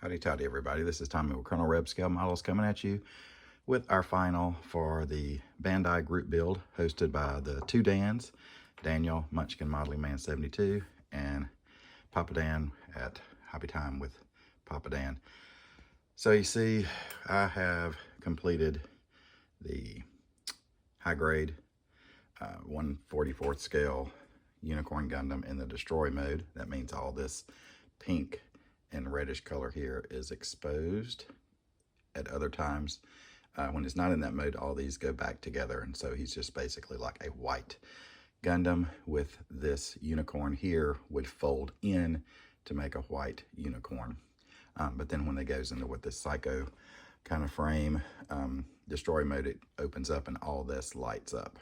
Howdy toddy everybody, this is Tommy with Colonel Reb Scale Models coming at you with our final for the Bandai group build hosted by the two Dans, Daniel Munchkin Modeling Man 72 and Papa Dan at Hobby Time with Papa Dan. So you see I have completed the high grade 1/44 scale Unicorn Gundam in the destroy mode. That means all this pink and reddish color here is exposed. At other times, when it's not in that mode, all these go back together. And so he's just basically like a white Gundam with this unicorn here would fold in to make a white unicorn. But then when it goes into with this psycho kind of frame, destroy mode, it opens up and all this lights up.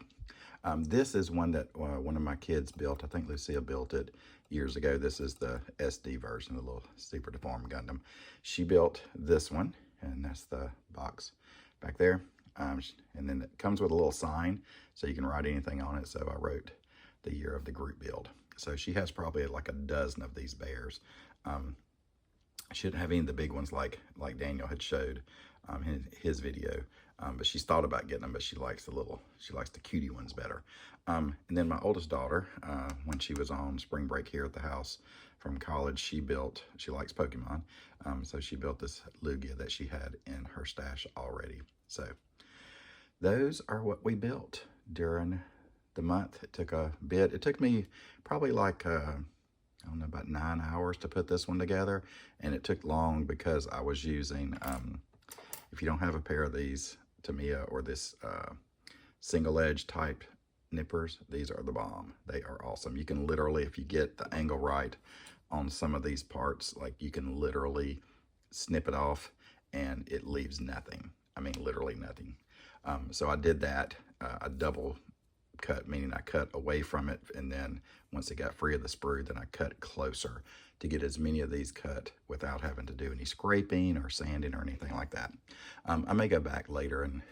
This is one that one of my kids built. I think Lucia built it years ago. This is the SD version, the little super deformed Gundam. She built this one, and that's the box back there. And then it comes with a little sign, so you can write anything on it. So I wrote the year of the group build. So she has probably like a dozen of these bears. She didn't have any of the big ones like Daniel had showed in his video. But she's thought about getting them, but she likes the cutie ones better. And then my oldest daughter, when she was on spring break here at the house from college, she likes Pokemon. So she built this Lugia that she had in her stash already. So those are what we built during the month. It took a bit. It took me probably like, I don't know, about 9 hours to put this one together. And it took long because I was using, if you don't have a pair of these Tamiya or this single edge type nippers, these are the bomb. They are awesome. You can literally, if you get the angle right on some of these parts, like you can literally snip it off and it leaves nothing. I mean, literally nothing. So I did that. I double cut, meaning I cut away from it, and then once it got free of the sprue, then I cut closer to get as many of these cut without having to do any scraping or sanding or anything like that. I may go back later and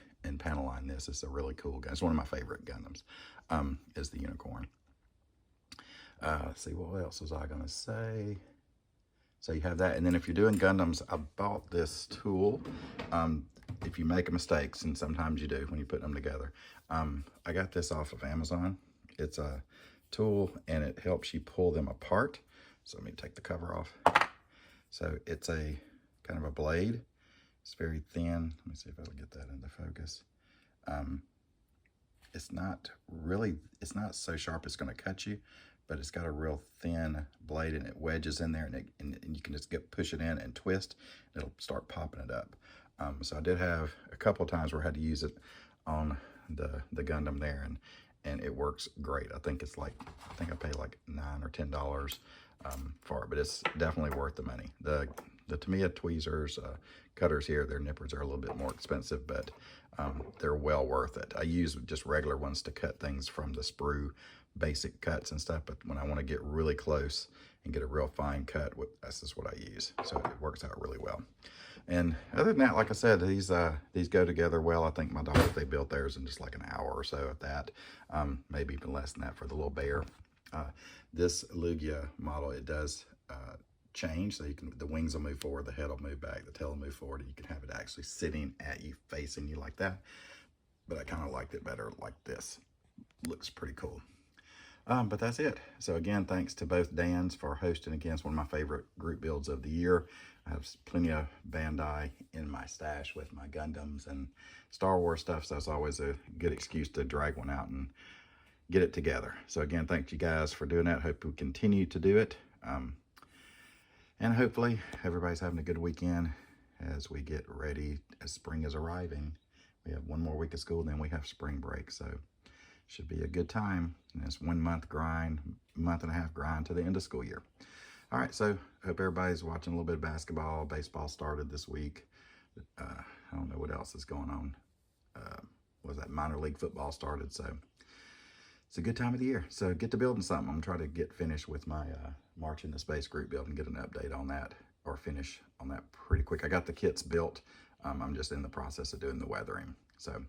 panel line this. It's a really cool gun. It's one of my favorite Gundams, is the Unicorn. Let's see, what else was I gonna say? So you have that, and then if you're doing Gundams, I bought this tool. If you make mistakes, and sometimes you do when you put them together, I got this off of Amazon. It's a tool, and it helps you pull them apart. So let me take the cover off. So it's a kind of a blade. It's very thin. Let me see if I can get that into focus. It's not so sharp it's going to cut you, but it's got a real thin blade, and it wedges in there, and you can just push it in and twist, and it'll start popping it up. So I did have a couple of times where I had to use it on the Gundam there, and it works great. I think I paid like $9 or $10 for it, but it's definitely worth the money. The Tamiya tweezers, cutters here, their nippers are a little bit more expensive, but they're well worth it. I use just regular ones to cut things from the sprue, basic cuts and stuff, but when I want to get really close and get a real fine cut, this is what I use. So it works out really well. And other than that, like I said, these go together well. I think my daughter, they built theirs in just like an hour or so at that, maybe even less than that for the little bear. This Lugia model, it does change, so the wings will move forward, the head will move back, the tail will move forward, and you can have it actually sitting at you, facing you like that. But I kind of liked it better like this. Looks pretty cool. But that's it. So again, thanks to both Dans for hosting again. It's one of my favorite group builds of the year. I have plenty of Bandai in my stash with my Gundams and Star Wars stuff, so it's always a good excuse to drag one out and get it together. So again, thank you guys for doing that. Hope we continue to do it. And hopefully everybody's having a good weekend as we get ready, as spring is arriving. We have one more week of school, then we have spring break, so should be a good time. And it's 1 month grind, month and a half grind to the end of school year. All right, so hope everybody's watching a little bit of basketball. Baseball started this week. I don't know what else is going on. Minor league football started, so it's a good time of the year. So get to building something. I'm trying to get finished with my March into Space group build and get an update on that, or finish on that pretty quick. I got the kits built. I'm just in the process of doing the weathering. So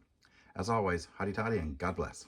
as always, hotty toddy and God bless.